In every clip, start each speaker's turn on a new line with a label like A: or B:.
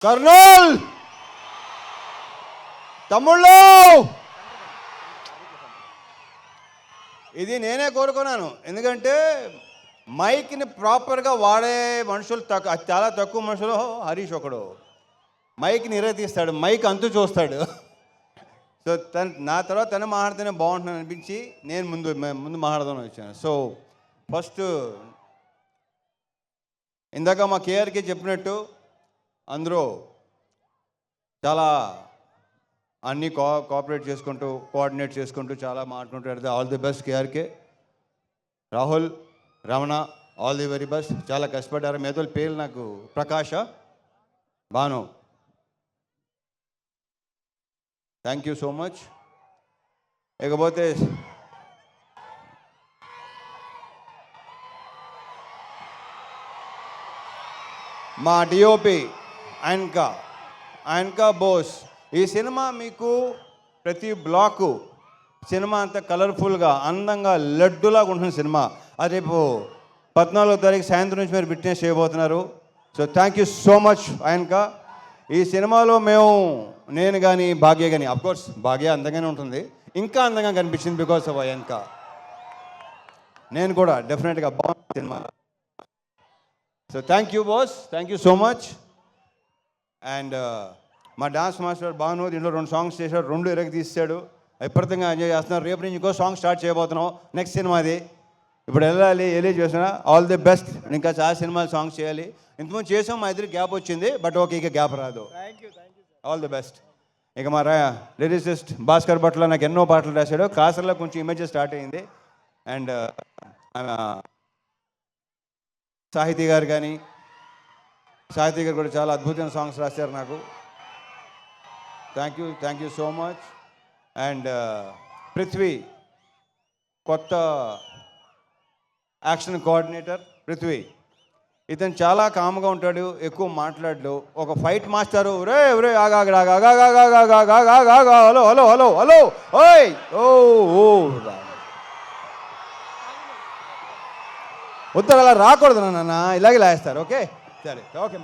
A: కర్నూల్ తమ్ముళ్ళు, ఇది నేనే కోరుకున్నాను. ఎందుకంటే మైక్ని ప్రాపర్గా వాడే మనుషులు చాలా తక్కువ మనుషులు. హరీష్ ఒకడు మైక్ని ఇరగతీస్తాడు, మైక్ అంతు చూస్తాడు. సో నా తర్వాత తను మాట్లాడితేనే బాగుంటుందని అనిపించి నేను ముందు మాట్లాడదామని వచ్చాను. సో ఫస్ట్ ఇందాక మా కేఆర్కి చెప్పినట్టు అందరూ చాలా అన్నీ కోఆపరేట్ చేసుకుంటూ కోఆర్డినేట్ చేసుకుంటూ చాలా మాట్లాడుతుంటారు. All the best KRK. Rahul, Ramana, all the very best. చాలా కష్టపడ్డారు. మేతల పేర్లు నాకు Prakash, Bhanu, thank you so much. ఇకపోతే మా డిఓపి ఆయనకా బోస్. ఈ సినిమా మీకు ప్రతి బ్లాకు సినిమా అంతా కలర్ఫుల్గా అందంగా లడ్డులాగా ఉంటుంది సినిమా. అది రేపు 14వ తారీఖు సాయంత్రం నుంచి మీరు విట్నెస్ చేయబోతున్నారు. So thank you so much ఆయనకా. ఈ సినిమాలో నేను కానీ భాగ్య కానీ, అఫ్కోర్స్ భాగ్య అందంగానే ఉంటుంది, ఇంకా అందంగా కనిపించింది బికాస్ ఆఫ్ ఆయనకా. నేను కూడా డెఫినెట్గా బాగుంది cinema. So thank you boss, thank you so much. And మా డాన్స్ మాస్టర్ భాను దీంట్లో 2 సాంగ్స్ చేశాడు, 2 ఇరగ తీసాడు. విపరీతంగా ఎంజాయ్ చేస్తున్నారు. రేపు నుంచి ఇంకో సాంగ్ స్టార్ట్ చేయబోతున్నాం. నెక్స్ట్ సినిమాది ఇప్పుడు వెళ్ళాలి చేసిన. All the best. ఇంకా చాలా సినిమాలు సాంగ్స్ చేయాలి. ఇంతకుముందు చేసాం, మా ఇద్దరికి గ్యాప్ వచ్చింది, బట్ ఓకే ఇక గ్యాప్ రాదు. All the best. ఇక మా లిరిసిస్ట్ భాస్కర్ భట్ల నాకు ఎన్నో పాటలు రాశాడు. కాసర్లో కొంచెం ఇమేజ్ స్టార్ట్ అయింది. అండ్ సాహితీ గారు కూడా చాలా అద్భుతమైన సాంగ్స్ రాశారు నాకు. Thank you so much. And Prithvi, కొత్త యాక్షన్ కోఆర్డినేటర్ పృథ్వీ. ఇతను చాలా కామ్గా ఉంటాడు, ఎక్కువ మాట్లాడు. ఒక fight master, hello hello hello hello ఓయ్ ఓ ఉత్తరం అలా రాకూడదు నాన్న, ఇలాగే లాగేస్తారు. ఓకే సరే, ఓకే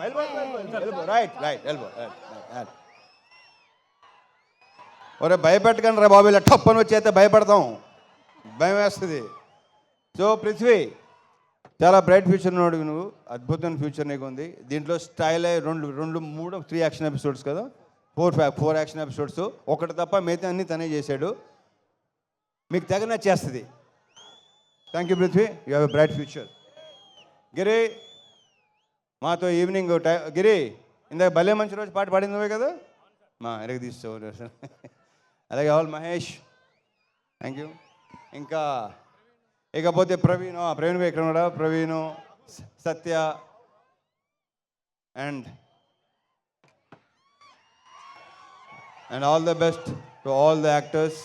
A: రైట్ ఎల్బో. ఒరే భయపెట్టకండి రా బాబు, ఇలా టప్పని వచ్చేస్తే భయపడతాం, భయం వేస్తుంది. సో పృథ్వీ, చాలా బ్రైట్ ఫ్యూచర్ ఉన్నాడు నువ్వు, అద్భుతమైన ఫ్యూచర్ నీకు ఉంది. దీంట్లో స్టైల్ 3 యాక్షన్ ఎపిసోడ్స్ కదా, 4 యాక్షన్ ఎపిసోడ్స్. ఒకటి తప్ప మిగతా అన్నీ తనే చేశాడు. మీకు తెగ నచ్చేస్తుంది. Thank you Prithvi, you have a bright future. Giri, మాతో ఈవినింగ్ గిరి ఇందాక భలే మంచి రోజు పాట పాడింది నువ్వే కదా, మా ఎరగ తీసుకో. అలాగే ఆల్ మహేష్, థ్యాంక్ యూ. ఇంకా ఇకపోతే ప్రవీణ్ ఎక్కడ ఉన్నాడా, Praveen, Satya and all the best to all the actors.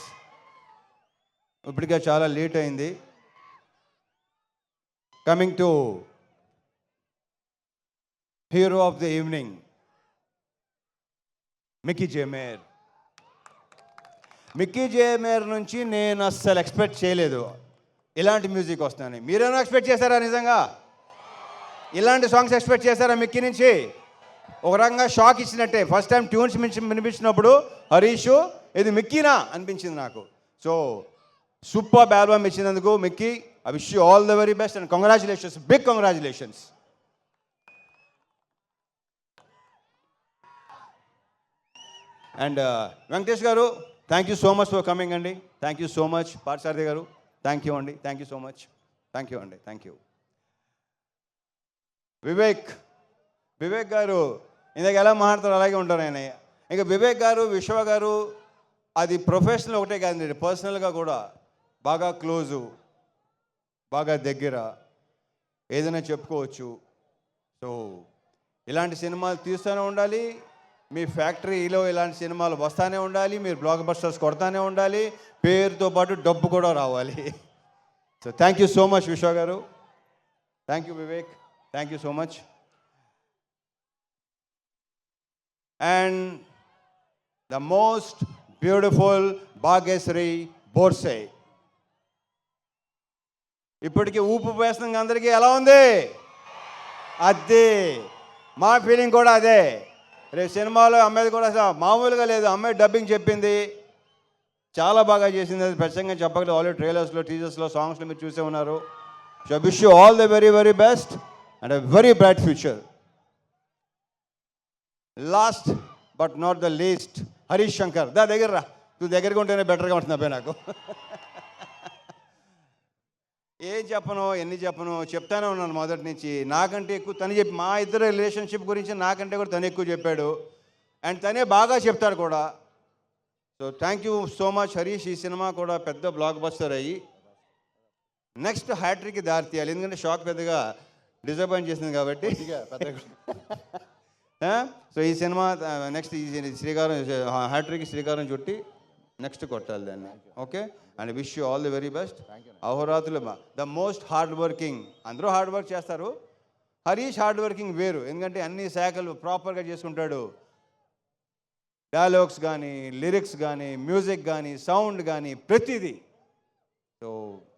A: ఇప్పటికే చాలా లేట్ అయింది. Coming to hero of the evening, Mickey J Meyer నుంచి నేను అస్సలు ఎక్స్పెక్ట్ చేయలేదు ఇలాంటి మ్యూజిక్ వస్తుందని. మీరేమో ఎక్స్పెక్ట్ చేశారా? నిజంగా ఇలాంటి సాంగ్స్ ఎక్స్పెక్ట్ చేశారా మిక్కీ నుంచి? ఒక రకంగా షాక్ ఇచ్చినట్టే. ఫస్ట్ టైం ట్యూన్స్ వినిపించినప్పుడు హరీషు ఇది మిక్కీనా అనిపించింది నాకు. సో సూపర్ ఆల్బమ్ ఇచ్చినందుకు Mickey, I wish you all the very best and congratulations, big congratulations. And Venkatesh garu, thank you so much for coming అండి. Thank you so much. Parthasarathi garu, thank you అండి. Thank you so much. Thank you అండి. Thank you. Vivek garu ఇందాక ఎలా మాట్లాడతారు అలాగే ఉంటారు ఆయన. ఇంకా వివేక్ గారు, విశ్వ గారు, అది ప్రొఫెషనల్ ఒకటే కాదండి, పర్సనల్గా కూడా బాగా క్లోజు, బాగా దగ్గర, ఏదైనా చెప్పుకోవచ్చు. సో ఇలాంటి సినిమాలు తీస్తూనే ఉండాలి. మీ ఫ్యాక్టరీలో ఇలాంటి సినిమాలు వస్తూనే ఉండాలి. మీరు బ్లాక్ బస్టర్స్ కొడతానే ఉండాలి. పేరుతో పాటు డబ్బు కూడా రావాలి. So thank you so much Vishwa గారు. Thank you Vivek. Thank you so much. And the most beautiful Bhagyashri Borse. ఇప్పటికీ ఊపు వేస్తున్న అందరికీ ఎలా ఉంది? అదే మా ఫీలింగ్ కూడా అదే. రేపు సినిమాలో అమ్మాయిది కూడా అసలు మామూలుగా లేదు, అమ్మాయి డబ్బింగ్ చెప్పింది, చాలా బాగా చేసింది. అది ప్రత్యేకంగా చెప్పగలదు. ఆల్రెడీ ట్రైలర్స్లో, టీజర్స్లో, సాంగ్స్లో మీరు చూసే ఉన్నారు. So wish you all the very very best and a very bright future. Last but not the least, Harish Shankar. దగ్గర రా, నువ్వు దగ్గరగా ఉంటేనే బెటర్గా ఉంటుంది అబ్బాయి నాకు. ఏం చెప్పను, ఎన్ని చెప్పను, చెప్తానే ఉన్నాను మొదటి నుంచి. నాకంటే ఎక్కువ తను చెప్పి, మా ఇద్దరు రిలేషన్షిప్ గురించి నాకంటే కూడా తను ఎక్కువ చెప్పాడు. అండ్ తనే బాగా చెప్తాడు కూడా. So thank you so much Harish. ఈ సినిమా కూడా పెద్ద బ్లాక్ బస్టర్ అయ్యి నెక్స్ట్ హ్యాట్రిక్కి దారి తీయాలి. ఎందుకంటే షాక్ పెద్దగా డిసప్పాయింట్ చేసింది కాబట్టి. సో ఈ సినిమా నెక్స్ట్ ఈ శ్రీకారం హ్యాట్రిక్ శ్రీకారం చుట్టి నెక్స్ట్ కొట్టాలి దాన్ని. Okay, and wish you all the very best. అహోరాత్రులు ద మోస్ట్ హార్డ్ వర్కింగ్. అందరూ హార్డ్ వర్క్ చేస్తారు, హరీష్ హార్డ్ వర్కింగ్ వేరు. ఎందుకంటే అన్ని శాఖలు ప్రాపర్గా చేసుకుంటాడు. డైలాగ్స్ కానీ, లిరిక్స్ కానీ, మ్యూజిక్ కానీ, సౌండ్ కానీ, ప్రతిదీ. సో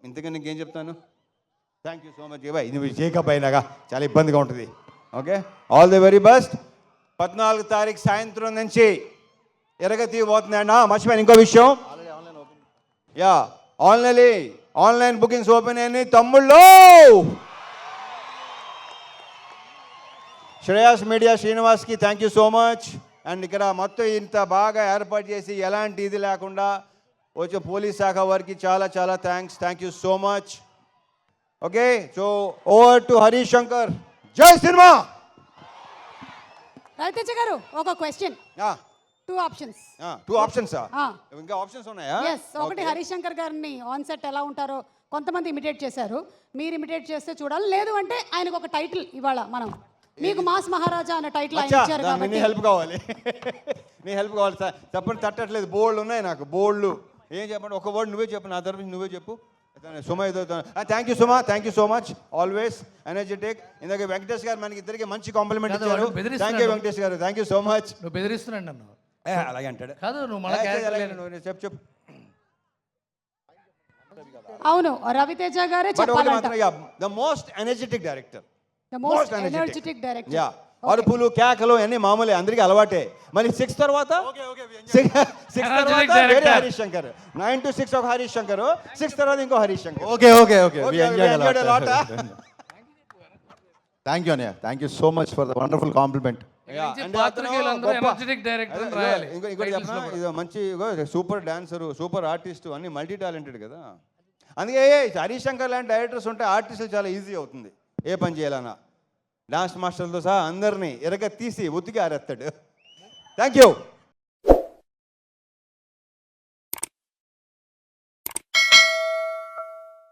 A: ఇంతకని నీకేం చెప్తాను. Thank you so much. Boy, నువ్వు జేకప్ అయినాగా చాలా ఇబ్బందిగా ఉంటుంది. Okay, all the very best. 14 తారీఖు సాయంత్రం నుంచి ఎరగతి పోతుందండి. మర్చిపోయాను ఇంకో విషయం. యా, ఆన్లైన్ బుకింగ్స్ ఓపెన్ అయినాయి తమ్ముళ్ళు. శ్రేయాస్ మీడియా శ్రీనివాస్కి thank you so much. And ఇక్కడ మొత్తం ఇంత బాగా ఏర్పాటు చేసి ఎలాంటి ఇది లేకుండా వచ్చే పోలీస్ శాఖ వారికి చాలా చాలా thank you so much. Okay, so over to Harish Shankar. జై సినిమా.
B: రవితేజ గారు ఒక క్వశ్చన్. 2 ఆప్షన్స్.
A: 2 ఆప్షన్స్. ఇంకా ఆప్షన్స్ ఉన్నాయా?
B: ఎస్. ఒకటి హరీష్ శంకర్ గారిని ఆన్ సెట్ ఎలా ఉంటారో కొంతమంది ఇమిటేట్ చేశారు, మీరు ఇమిటేట్ చేస్తే చూడాలి. లేదు అంటే ఆయనకు ఒక టైటిల్ ఇవాళ మనం మీకు మాస్ మహారాజా అనే టైటిల్ ఆయన ఇచ్చారు కాబట్టి
A: నీ హెల్ప్ కావాలి. నీ హెల్ప్ కావాలి సార్. చెప్పండి, తట్టట్లేదు. బోల్డ్ ఉన్నాయి నాకు, బోల్డ్. ఏం చెప్పండి, ఒక వర్డ్ నువ్వే చెప్పు, నా తరఫు నువ్వే చెప్పు. సుమా ఏదో thank you Suma, thank you so much. Always energetic. ఇందాక వెంకటేష్ గారు మనకి ఇద్దరికి మంచి కాంప్లిమెంట్ ఇచ్చారు. Thank you Venkatesh garu, thank you so much.
C: నువ్వు బెదిరిస్తున్నాడు నన్ను.
A: అలాగే అంటాడు.
C: కాదు,
A: చెప్పు.
B: అవును, రవితేజ గారే చెప్పాలంట.
A: The most energetic director.
B: The most energetic director.
A: Yeah, అరుపులు కేకలు అన్ని మామూలే, అందరికీ అలవాటే. మళ్ళీ 6 తర్వాత వేరే హరీష్ శంకర్. 9 to 6 ఒక హరీష్ శంకర్, 6 తర్వాత ఇంకో Harish Shankar.
D: Okay. Thank you అన్నయ్య, thank you so much for the wonderful compliment.
A: మంచి సూపర్ డాన్సరు, సూపర్ ఆర్టిస్టు, అన్ని మల్టీ టాలెంటెడ్ కదా. అందుకే హరీష్ శంకర్ లాంటి డైరెక్టర్స్ ఉంటే ఆర్టిస్టులు చాలా ఈజీ అవుతుంది ఏ పని చేయాలన్నా. డాన్స్ మాస్టర్లతో సహా అందరినీ ఎరగ తీసి ఉతికి ఆరేస్తాడు. Thank you.